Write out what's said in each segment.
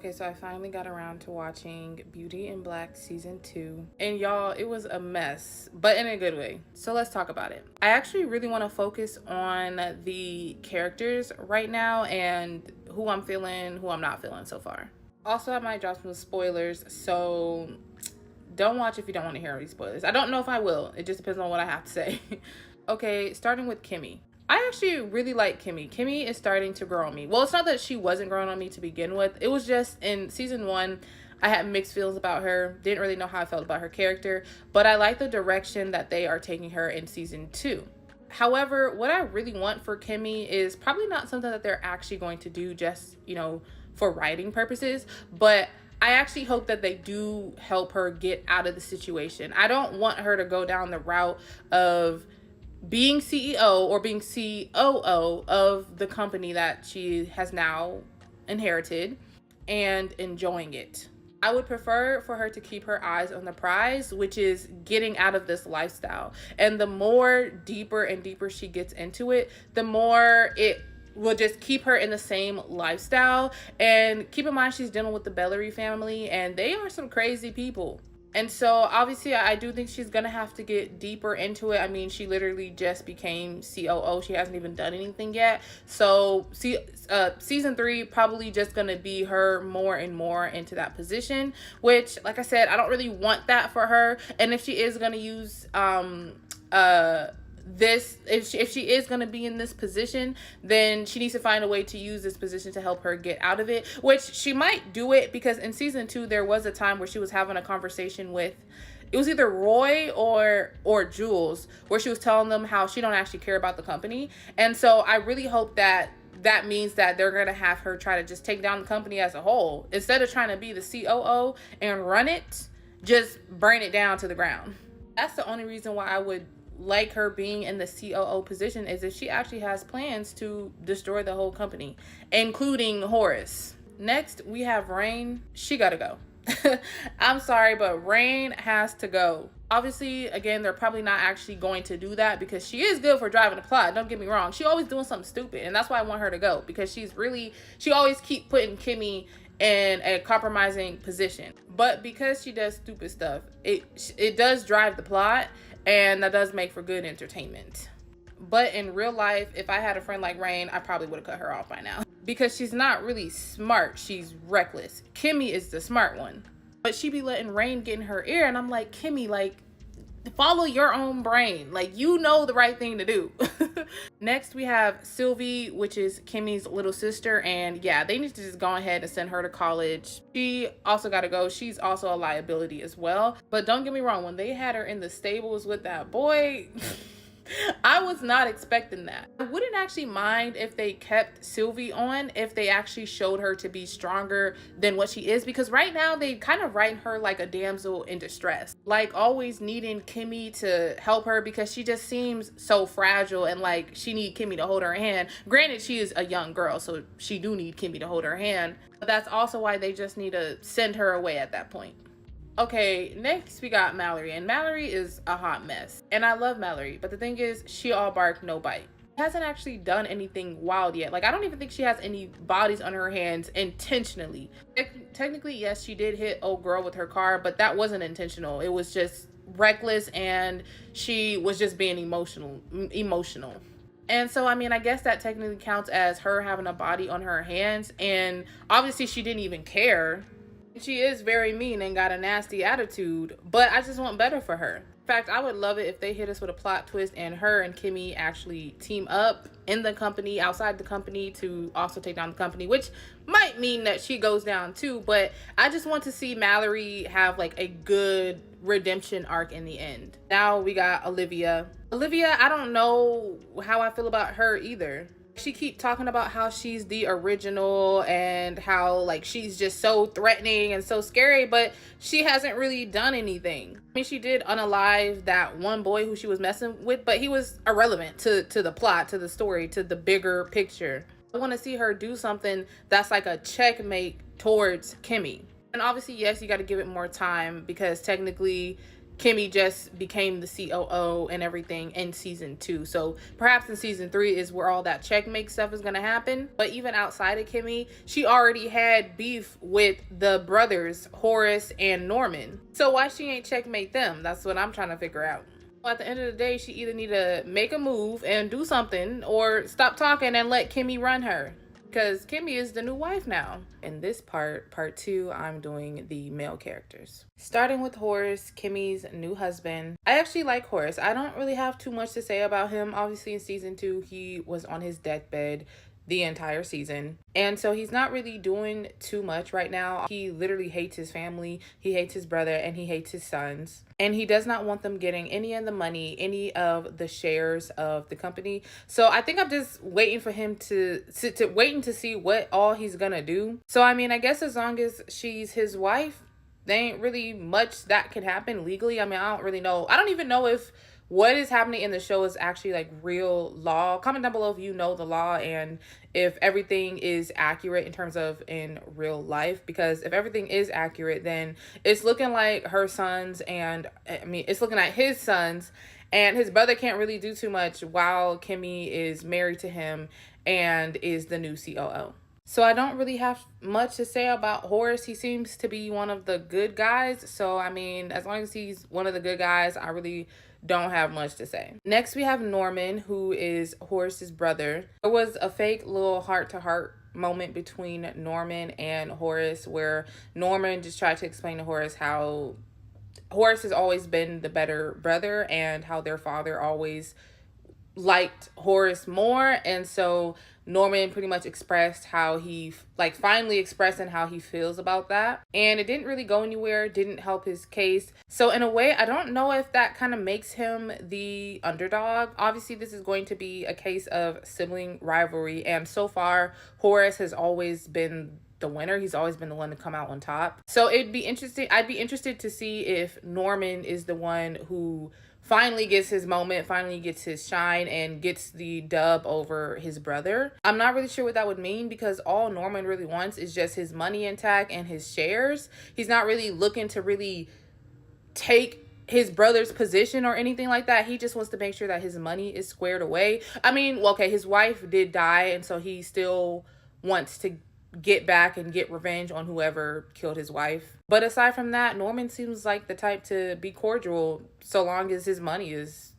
Okay, so I finally got around to watching Beauty in Black season 2. And y'all, it was a mess, but in a good way. So let's talk about it. I actually really want to focus on the characters right now and who I'm feeling, who I'm not feeling so far. Also, I might drop some spoilers, so don't watch if you don't want to hear all these spoilers. I don't know if I will. It just depends on what I have to say. Okay, starting with Kimmy. I actually really like Kimmy. Kimmy is starting to grow on me. Well, it's not that she wasn't growing on me to begin with. It was just in season 1, I had mixed feelings about her. Didn't really know how I felt about her character. But I like the direction that they are taking her in season 2. However, what I really want for Kimmy is probably not something that they're actually going to do just, for writing purposes. But I actually hope that they do help her get out of the situation. I don't want her to go down the route of being CEO or being COO of the company that she has now inherited and enjoying it. I would prefer for her to keep her eyes on the prize, which is getting out of this lifestyle. And the more deeper and deeper she gets into it, the more it will just keep her in the same lifestyle. And keep in mind, she's dealing with the Bellery family, and they are some crazy people. And so obviously I do think she's gonna have to get deeper into it. I mean, she literally just became COO. She hasn't even done anything yet. So season 3 probably just gonna be her more and more into that position, which, like I said, I don't really want that for her. And if she is gonna use if she is going to be in this position, then she needs to find a way to use this position to help her get out of it, which she might do it, because in season 2 there was a time where she was having a conversation with, it was either Roy or Jules, where she was telling them how she don't actually care about the company. And so I really hope that means that they're going to have her try to just take down the company as a whole. Instead of trying to be the COO and run it, just burn it down to the ground. That's the only reason why I would like her being in the COO position, is if she actually has plans to destroy the whole company, including Horace. Next, we have Rain. She gotta go. I'm sorry, but Rain has to go. Obviously, again, they're probably not actually going to do that, because she is good for driving the plot. Don't get me wrong. She always doing something stupid, and that's why I want her to go, because she always keep putting Kimmy in a compromising position. But because she does stupid stuff, it does drive the plot, and that does make for good entertainment. But in real life, if I had a friend like Rain, I probably would have cut her off by now, because she's not really smart. She's reckless. Kimmy is the smart one, but she be letting Rain get in her ear, and I'm like, Kimmy, like, follow your own brain. Like, you know the right thing to do. Next, we have Sylvie, which is Kimmy's little sister. And yeah, they need to just go ahead and send her to college. She also got to go. She's also a liability as well. But don't get me wrong, when they had her in the stables with that boy, I was not expecting that. I wouldn't actually mind if they kept Sylvie on, if they actually showed her to be stronger than what she is, because right now they kind of write her like a damsel in distress, like always needing Kimmy to help her, because she just seems so fragile, and like she need Kimmy to hold her hand. Granted, she is a young girl, so she do need Kimmy to hold her hand, but that's also why they just need to send her away at that point. Okay, next we got Mallory, and Mallory is a hot mess. And I love Mallory, but the thing is, she all bark, no bite. She hasn't actually done anything wild yet. Like, I don't even think she has any bodies on her hands intentionally. Technically, yes, she did hit old girl with her car, but that wasn't intentional. It was just reckless, and she was just being emotional. And so, I mean, I guess that technically counts as her having a body on her hands, and obviously she didn't even care. She is very mean and got a nasty attitude, but I just want better for her. In fact, I would love it if they hit us with a plot twist and her and Kimmy actually team up in the company, outside the company, to also take down the company, which might mean that she goes down too. But I just want to see Mallory have like a good redemption arc in the end. Now we got Olivia. Olivia, I don't know how I feel about her either. She keep talking about how she's the original and how like she's just so threatening and so scary, but she hasn't really done anything. I mean, she did unalive that one boy who she was messing with, but he was irrelevant to the plot, to the story, to the bigger picture. I want to see her do something that's like a checkmate towards Kimmy. And obviously, yes, you got to give it more time, because technically Kimmy just became the COO and everything in season 2. So perhaps in season 3 is where all that checkmate stuff is going to happen. But even outside of Kimmy, she already had beef with the brothers, Horace and Norman. So why she ain't checkmate them? That's what I'm trying to figure out. At the end of the day, she either need to make a move and do something or stop talking and let Kimmy run her. Because Kimmy is the new wife now. In this part 2, I'm doing the male characters. Starting with Horace, Kimmy's new husband. I actually like Horace. I don't really have too much to say about him. Obviously, in season 2, he was on his deathbed the entire season. And so he's not really doing too much right now. He literally hates his family, he hates his brother, and he hates his sons. And he does not want them getting any of the money, any of the shares of the company. So I think I'm just waiting for him to waiting to see what all he's gonna do. So I mean, I guess as long as she's his wife, there ain't really much that can happen legally. I mean, I don't really know. I don't even know if what is happening in the show is actually like real law. Comment down below if you know the law and if everything is accurate in terms of in real life. Because if everything is accurate, then it's looking like her sons and it's looking at his sons, and his brother can't really do too much while Kimmy is married to him and is the new COO. So I don't really have much to say about Horace. He seems to be one of the good guys. So I mean, as long as he's one of the good guys, I really don't have much to say. Next, we have Norman, who is Horace's brother. There was a fake little heart-to-heart moment between Norman and Horace where Norman just tried to explain to Horace how Horace has always been the better brother and how their father always liked Horace more. And so Norman pretty much expressed how he finally expressing how he feels about that, and it didn't really go anywhere, didn't help his case. So in a way, I don't know if that kind of makes him the underdog. Obviously, this is going to be a case of sibling rivalry, and so far Horace has always been the winner. He's always been the one to come out on top. So it'd be interesting. I'd be interested to see if Norman is the one who finally gets his moment, finally gets his shine, and gets the dub over his brother. I'm not really sure what that would mean because all Norman really wants is just his money intact and his shares. He's not really looking to really take his brother's position or anything like that. He just wants to make sure that his money is squared away. I mean, well, okay, his wife did die, and so he still wants to get back and get revenge on whoever killed his wife. But aside from that, Norman seems like the type to be cordial so long as his money is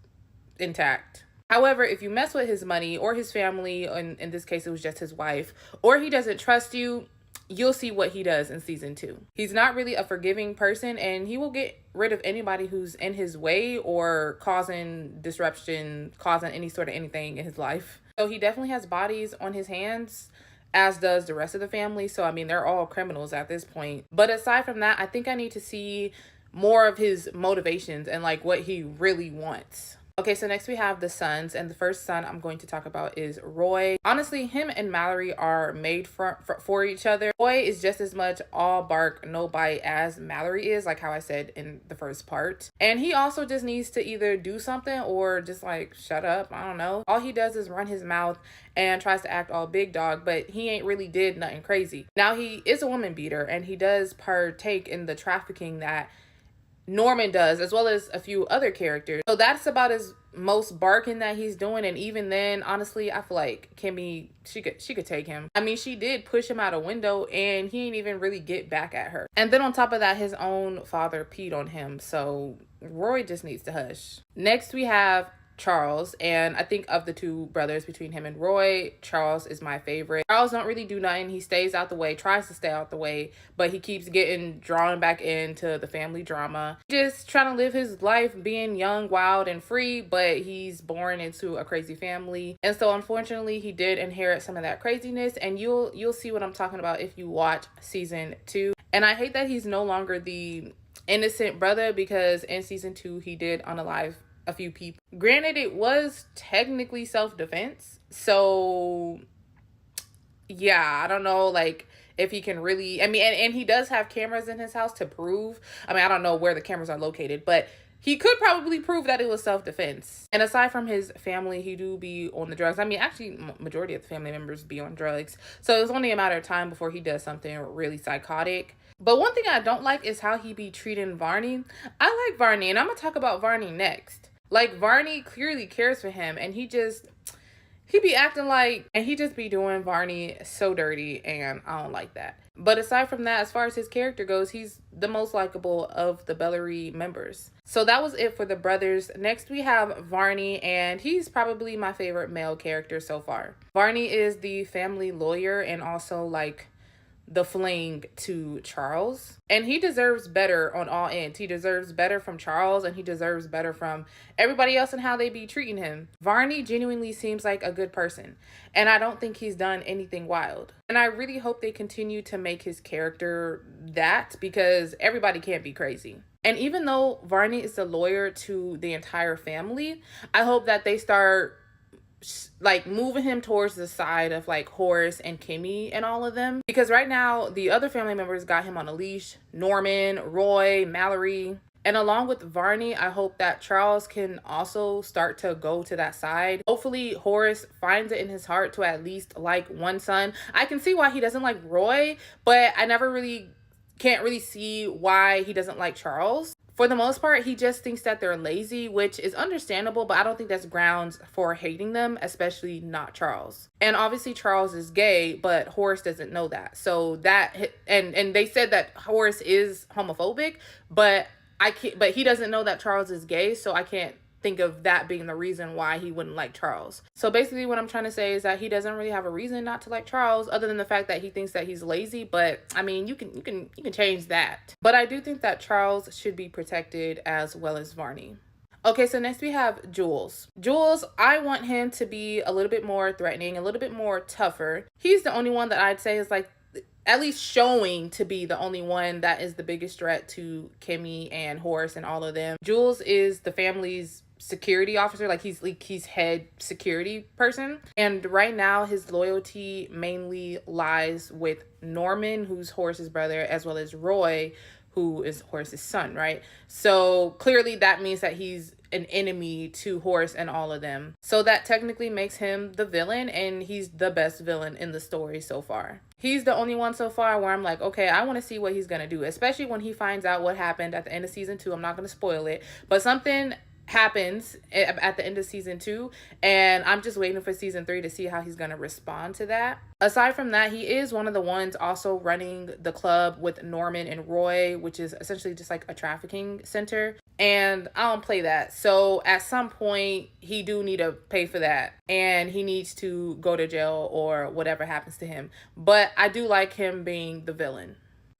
intact. However, if you mess with his money or his family, and in this case it was just his wife, or he doesn't trust you, you'll see what he does in season 2. He's not really a forgiving person, and he will get rid of anybody who's in his way or causing disruption, causing any sort of anything in his life. So he definitely has bodies on his hands, as does the rest of the family. So, I mean, they're all criminals at this point. But aside from that, I think I need to see more of his motivations and like what he really wants. Okay, so next we have the sons, and the first son I'm going to talk about is Roy. Honestly, him and Mallory are made for each other. Roy is just as much all bark, no bite as Mallory is, like how I said in the first part. And he also just needs to either do something or just like shut up. I don't know. All he does is run his mouth and tries to act all big dog, but he ain't really did nothing crazy. Now, he is a woman beater, and he does partake in the trafficking that Norman does, as well as a few other characters. So that's about as most barking that he's doing. And even then, honestly, I feel like Kimmy, she could take him. I mean, she did push him out a window and he didn't even really get back at her. And then on top of that, his own father peed on him. So Roy just needs to hush. Next, we have Charles, and I think of the two brothers between him and Roy, Charles is my favorite. Charles don't really do nothing. He stays out the way, tries to stay out the way, but he keeps getting drawn back into the family drama. Just trying to live his life being young, wild, and free, but he's born into a crazy family. And so unfortunately, he did inherit some of that craziness, and you'll see what I'm talking about if you watch season 2. And I hate that he's no longer the innocent brother, because in season 2, he did unalive a few people. Granted, it was technically self-defense, so yeah, I don't know like if he can really, I mean, and he does have cameras in his house to prove, I mean, I don't know where the cameras are located, but he could probably prove that it was self-defense. And aside from his family, he do be on the drugs. I mean, actually, majority of the family members be on drugs. So it's only a matter of time before he does something really psychotic. But one thing I don't like is how he be treating Varney. I like Varney, and I'm going to talk about Varney next. Like, Varney clearly cares for him, and he be acting like, and he just be doing Varney so dirty, and I don't like that. But aside from that, as far as his character goes, he's the most likable of the Bellary members. So that was it for the brothers. Next we have Varney, and he's probably my favorite male character so far. Varney is the family lawyer and also like the fling to Charles, and he deserves better on all ends. He deserves better from Charles, and he deserves better from everybody else and how they be treating him. Varney genuinely seems like a good person, and I don't think he's done anything wild. And I really hope they continue to make his character that, because everybody can't be crazy. And even though Varney is the lawyer to the entire family, I hope that they start like moving him towards the side of like Horace and Kimmy and all of them, because right now the other family members got him on a leash. Norman, Roy, Mallory. And along with Varney, I hope that Charles can also start to go to that side. Hopefully Horace finds it in his heart to at least like one son. I can see why he doesn't like Roy, but I can't really see why he doesn't like Charles. For the most part, he just thinks that they're lazy, which is understandable, but I don't think that's grounds for hating them, especially not Charles. And obviously Charles is gay, but Horace doesn't know that. So that, and they said that Horace is homophobic, but he doesn't know that Charles is gay, so I can't think of that being the reason why he wouldn't like Charles. So basically what I'm trying to say is that he doesn't really have a reason not to like Charles, other than the fact that he thinks that he's lazy. But I mean, you can change that. But I do think that Charles should be protected as well as Varney. Okay, so next we have Jules. Jules, I want him to be a little bit more threatening, a little bit more tougher. He's the only one that I'd say is like at least showing to be the only one that is the biggest threat to Kimmy and Horace and all of them. Jules is the family's security officer, like he's head security person, and right now his loyalty mainly lies with Norman, who's Horace's brother, as well as Roy, who is Horace's son, right? So clearly that means that he's an enemy to Horace and all of them. So that technically makes him the villain, and he's the best villain in the story so far. He's the only one so far where I'm like, okay, I want to see what he's going to do, especially when he finds out what happened at the end of season 2. I'm not going to spoil it, but something happens at the end of season 2, and I'm just waiting for season 3 to see how he's going to respond to that. Aside from that, he is one of the ones also running the club with Norman and Roy, which is essentially just like a trafficking center, and I don't play that. So at some point he do need to pay for that, and he needs to go to jail or whatever happens to him. But I do like him being the villain,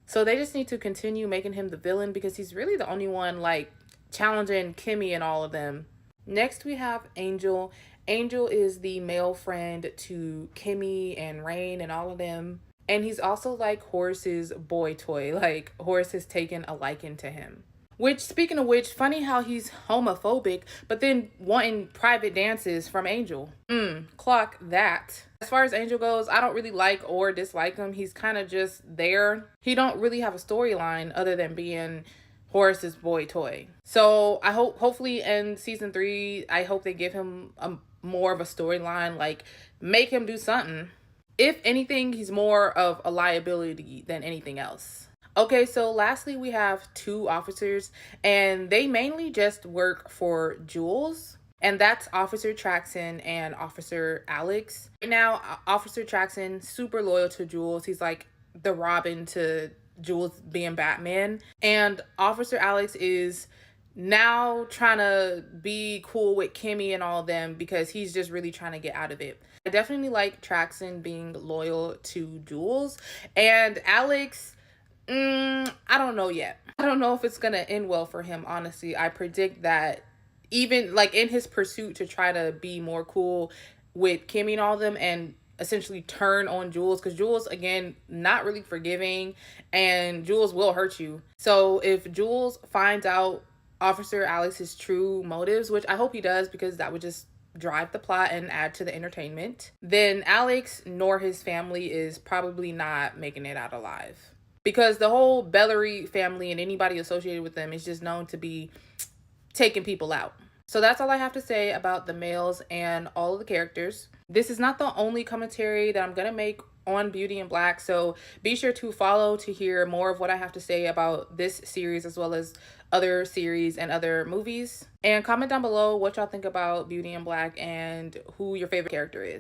so they just need to continue making him the villain, because he's really the only one like challenging Kimmy and all of them. Next we have Angel. Angel is the male friend to Kimmy and Rain and all of them, and he's also like Horace's boy toy. Like Horace has taken a liking to him. Which, speaking of which, funny how he's homophobic but then wanting private dances from Angel. Clock that. As far as Angel goes, I don't really like or dislike him. He's kind of just there. He don't really have a storyline other than being Horace's boy toy. So I hopefully in season 3, I hope they give him more of a storyline, like make him do something. If anything, he's more of a liability than anything else. Okay, so lastly we have 2 officers, and they mainly just work for Jules, and that's Officer Traxon and Officer Alex. Right now, Officer Traxon, super loyal to Jules. He's like the Robin to Jules being Batman, and Officer Alex is now trying to be cool with Kimmy and all of them because he's just really trying to get out of it. I definitely like Traxon being loyal to Jules, and Alex, I don't know yet. I don't know if it's gonna end well for him, honestly. I predict that even like in his pursuit to try to be more cool with Kimmy and all of them and essentially turn on Jules, because Jules, again, not really forgiving, and Jules will hurt you. So if Jules finds out Officer Alex's true motives, which I hope he does, because that would just drive the plot and add to the entertainment, then Alex nor his family is probably not making it out alive, because the whole Bellary family and anybody associated with them is just known to be taking people out. So that's all I have to say about the males and all of the characters. This is not the only commentary that I'm going to make on Beauty in Black. So be sure to follow to hear more of what I have to say about this series as well as other series and other movies. And comment down below what y'all think about Beauty in Black and who your favorite character is.